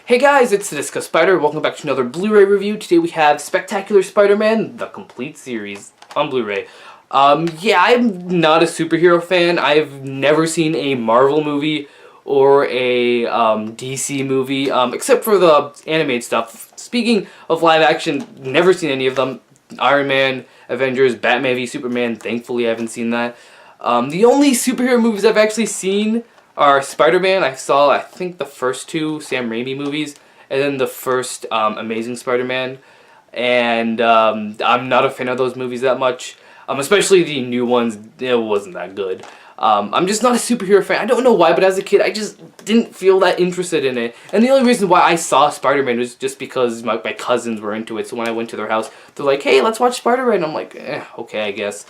Hey guys, it's Disco Spider. Welcome back to another Blu-ray review. Today we have Spectacular Spider-Man, the complete series on Blu-ray. Yeah, I'm not a superhero fan. I've never seen a Marvel movie or a DC movie, except for the animated stuff. Speaking of live action, never seen any of them. Iron Man, Avengers, Batman v Superman. Thankfully, I haven't seen that. The only superhero movies I've actually seen are Spider-Man. I saw, I think, the first two Sam Raimi movies, and then the first Amazing Spider-Man. And I'm not a fan of those movies that much, especially the new ones. It wasn't that good. I'm just not a superhero fan. I don't know why, but as a kid, I just didn't feel that interested in it. And the only reason why I saw Spider-Man was just because my cousins were into it. So when I went to their house, they're like, "Hey, let's watch Spider-Man." I'm like, okay, I guess.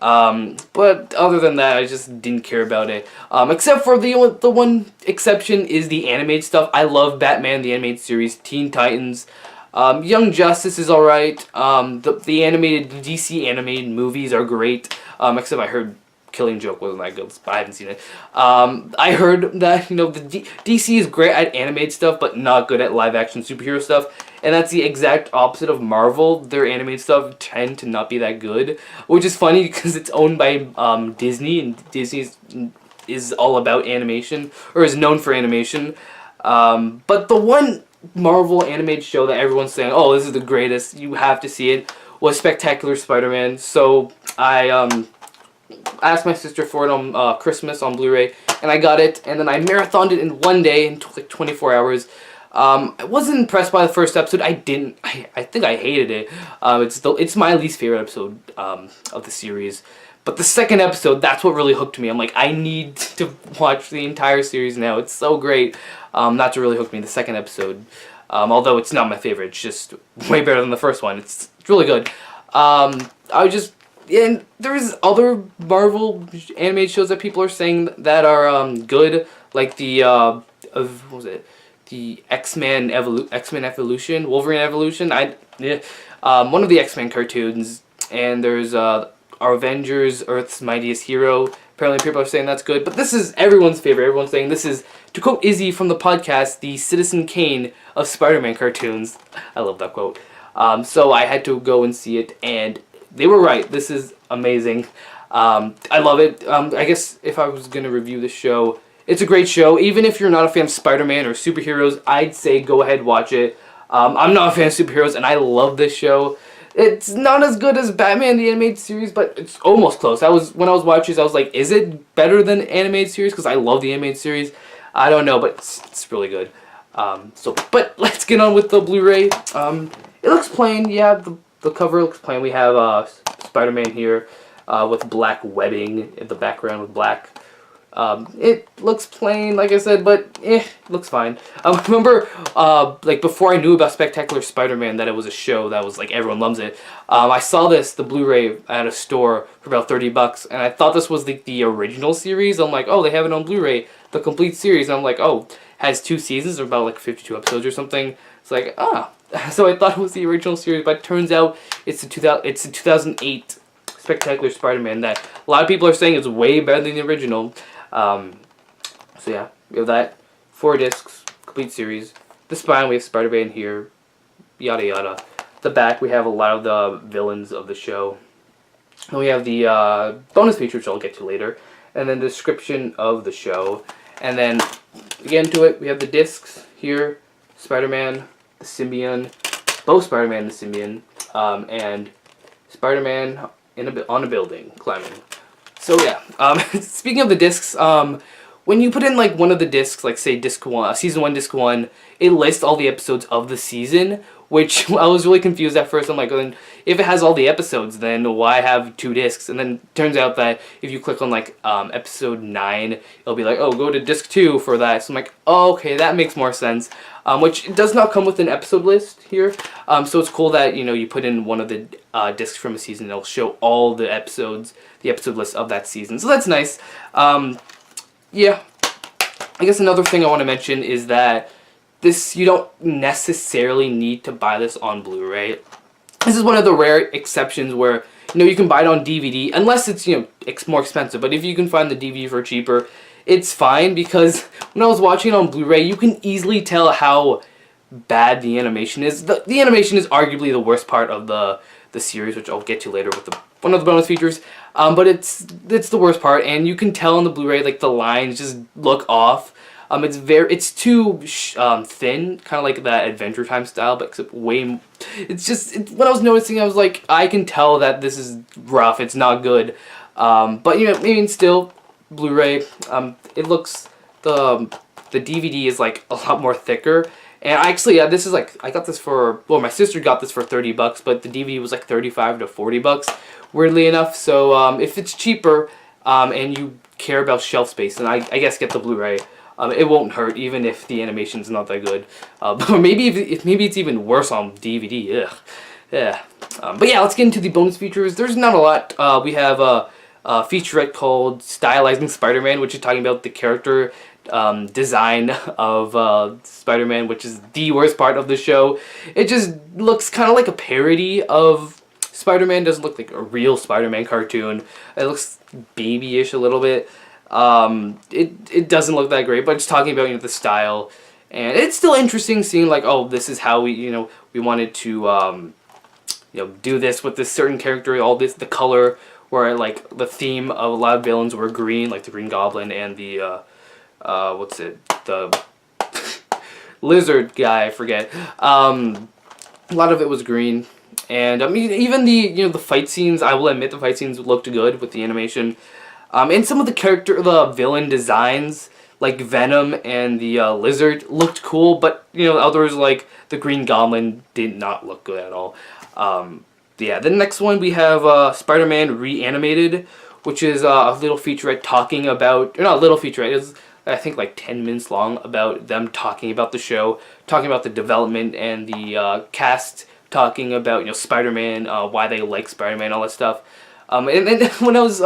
But other than that, I just didn't care about it. Except for the one exception is the animated stuff. I love Batman, the animated series, Teen Titans. Young Justice is alright. The animated DC animated movies are great. Except I heard Killing Joke wasn't that good, but I haven't seen it. I heard that, the DC is great at animated stuff, but not good at live action superhero stuff. And that's the exact opposite of Marvel. Their animated stuff tend to not be that good, which is funny because it's owned by Disney, and Disney is all about animation, or is known for animation. But the one Marvel animated show that everyone's saying, "Oh, this is the greatest, you have to see it," was Spectacular Spider-Man. So I asked my sister for it on Christmas on Blu-ray, and I got it, and then I marathoned it in one day in like 24 hours. I wasn't impressed by the first episode. I think I hated it. It's my least favorite episode of the series. But the second episode, that's what really hooked me. I'm like, I need to watch the entire series now. It's so great. That's what really hooked me, the second episode. Although it's not my favorite, it's just way better than the first one. It's really good. And there's other Marvel animated shows that people are saying that are good, like the what was it? The X-Men Evolution, Wolverine Evolution. One of the X-Men cartoons, and there's our Avengers, Earth's Mightiest Hero. Apparently, people are saying that's good, but this is everyone's favorite. Everyone's saying this is, to quote Izzy from the podcast, the Citizen Kane of Spider-Man cartoons. I love that quote. So I had to go and see it, and they were right. This is amazing. I love it. I guess if I was gonna review the show, it's a great show. Even if you're not a fan of Spider-Man or superheroes, I'd say go ahead, watch it. I'm not a fan of superheroes, and I love this show. It's not as good as Batman the Animated Series, but it's almost close. When I was watching this, I was like, is it better than the Animated Series? Because I love the Animated Series. I don't know, but it's really good. But let's get on with the Blu-ray. It looks plain. Yeah, the cover looks plain. We have Spider-Man here with black webbing in the background with black. It looks plain, like I said, but it looks fine. I remember, like, before I knew about Spectacular Spider-Man, that it was a show that was, like, everyone loves it. I saw the Blu-ray at a store for about $30, and I thought this was the original series. I'm like, oh, they have it on Blu-ray, the complete series. And I'm like, oh, it has 2 seasons, or about, like, 52 episodes or something. It's like, so I thought it was the original series, but it turns out it's the 2008 Spectacular Spider-Man that a lot of people are saying is way better than the original. So yeah, we have that. 4 discs, complete series. The spine, we have Spider-Man here, yada yada. The back, we have a lot of the villains of the show. And we have the bonus feature, which I'll get to later. And then the description of the show. And then, again to it, we have the discs here. Spider-Man, the Symbion, both Spider-Man and the Symbion, and Spider-Man on a building, climbing. So yeah, speaking of the discs, when you put in like one of the discs, like say disc 1, season 1, disc 1, it lists all the episodes of the season, which I was really confused at first. I'm like, well, if it has all the episodes, then why have 2 discs? And then it turns out that if you click on like episode 9, it'll be like, oh, go to disc 2 for that. So I'm like, oh, okay, that makes more sense. Which does not come with an episode list here. So it's cool that, you put in one of the discs from a season, it'll show all the episodes, the episode list of that season. So that's nice. Yeah. I guess another thing I want to mention is that you don't necessarily need to buy this on Blu-ray. This is one of the rare exceptions where, you can buy it on DVD, unless it's, more expensive. But if you can find the DVD for cheaper, it's fine, because when I was watching it on Blu-ray, you can easily tell how bad the animation is. The animation is arguably the worst part of the series, which I'll get to later with one of the bonus features. But it's the worst part, and you can tell in the Blu-ray like the lines just look off. It's too thin, kind of like that Adventure Time style, but except way. When I was noticing, I was like, I can tell that this is rough. It's not good. But you know, I mean, still, Blu-ray. It looks the DVD is like a lot more thicker. And actually, this is like, I got this for, well, my sister got this for $30, but the DVD was like $35 to $40, weirdly enough. So if it's cheaper and you care about shelf space, then I guess get the Blu-ray. It won't hurt, even if the animation's not that good. Or maybe maybe it's even worse on DVD. Ugh. Yeah. But yeah, let's get into the bonus features. There's not a lot. We have a featurette called Stylizing Spider-Man, which is talking about the character design of Spider-Man, which is the worst part of the show. It just looks kind of like a parody of Spider-Man. Doesn't look like a real Spider-Man cartoon. It looks babyish a little bit. It doesn't look that great, but it's talking about, you know, the style, and it's still interesting seeing like, oh, this is how we, you know, we wanted to you know, do this with this certain character. All this, the color, where like the theme of a lot of villains were green, like the Green Goblin and the what's it, the lizard guy, I forget. A lot of it was green, and I mean, even the, you know, the fight scenes, I will admit the fight scenes looked good with the animation. And some of the villain designs, like Venom and the lizard, looked cool, but you know, others like the Green Goblin did not look good at all. Yeah, the next one we have Spider-Man Reanimated, which is a little featurette talking about, or not a little featurette, it's I think like 10 minutes long, about them talking about the show, talking about the development and the cast, talking about, you know, Spider-Man, why they like Spider-Man, all that stuff. And when I was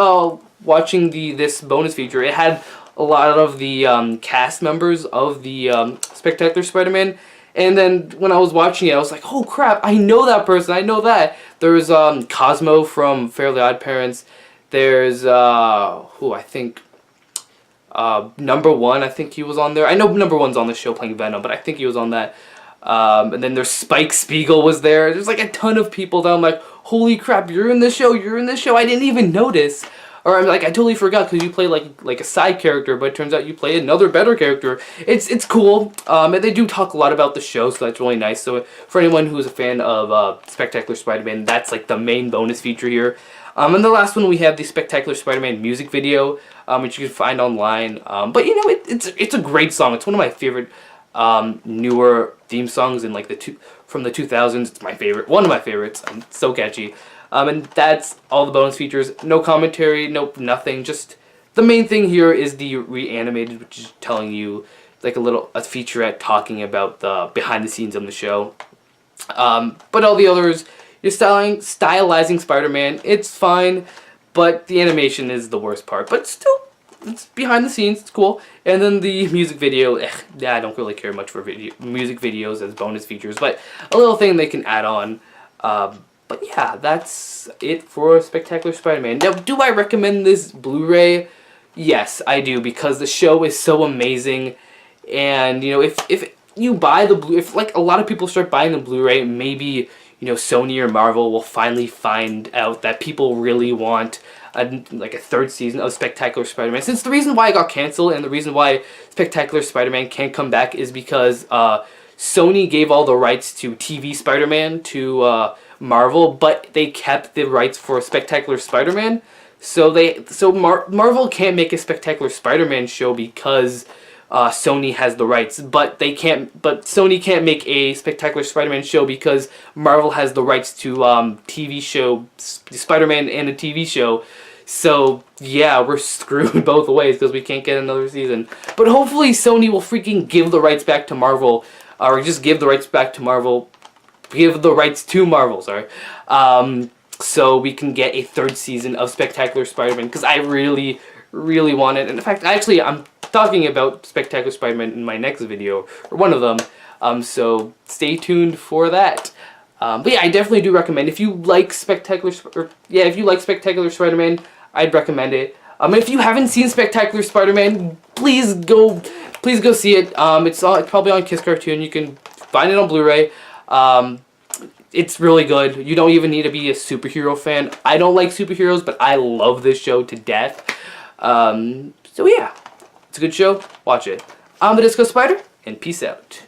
watching this bonus feature, it had a lot of the cast members of the Spectacular Spider-Man. And then when I was watching it, I was like, oh crap, I know that person, I know that. There's Cosmo from Fairly Odd Parents. There's, who I think, Number One, I think he was on there. I know Number One's on the show playing Venom, but I think he was on that. And then there's Spike Spiegel was there. There's like a ton of people that I'm like, holy crap, you're in the show, you're in the show. I didn't even notice. Or I'm like, I totally forgot because you play like a side character, but it turns out you play another better character. It's cool. And they do talk a lot about the show, so that's really nice. So for anyone who's a fan of Spectacular Spider-Man, that's like the main bonus feature here. And the last one we have the Spectacular Spider-Man music video, which you can find online. But you know, it's a great song. It's one of my favorite newer theme songs in like from the 2000s. It's my favorite, one of my favorites. It's so catchy. And that's all the bonus features. No commentary, nope, nothing. Just the main thing here is the Reanimated, which is telling you like a featurette talking about the behind the scenes of the show. But all the others, you're stylizing Spider-Man. It's fine, but the animation is the worst part. But still, it's behind the scenes. It's cool. And then the music video, yeah, I don't really care much for music videos as bonus features, but a little thing they can add on. But yeah, that's it for Spectacular Spider-Man. Now, do I recommend this Blu-ray? Yes, I do, because the show is so amazing. And, you know, if you buy if like a lot of people start buying the Blu-ray, maybe, you know, Sony or Marvel will finally find out that people really want like a third season of Spectacular Spider-Man. Since the reason why it got canceled and the reason why Spectacular Spider-Man can't come back is because Sony gave all the rights to TV Spider-Man to Marvel, but they kept the rights for Spectacular Spider-Man. So Marvel can't make a Spectacular Spider-Man show because Sony has the rights, but Sony can't make a Spectacular Spider-Man show because Marvel has the rights to TV show Spider-Man and a TV show. So yeah, we're screwed both ways because we can't get another season. But hopefully Sony will freaking give the rights back to Marvel, or just give the rights back to Marvel. Give the rights to Marvel, sorry. So we can get a third season of Spectacular Spider-Man, because I really, really want it. And in fact, actually, I'm talking about Spectacular Spider-Man in my next video, or one of them. So stay tuned for that. But yeah, I definitely do recommend, if you like Spectacular Spider-Man, I'd recommend it. If you haven't seen Spectacular Spider-Man, please go see it. It's probably on Kiss Cartoon. You can find it on Blu-ray. It's really good. You don't even need to be a superhero fan. I don't like superheroes, but I love this show to death. So yeah, it's a good show. Watch it. I'm the Disco Spider, and peace out.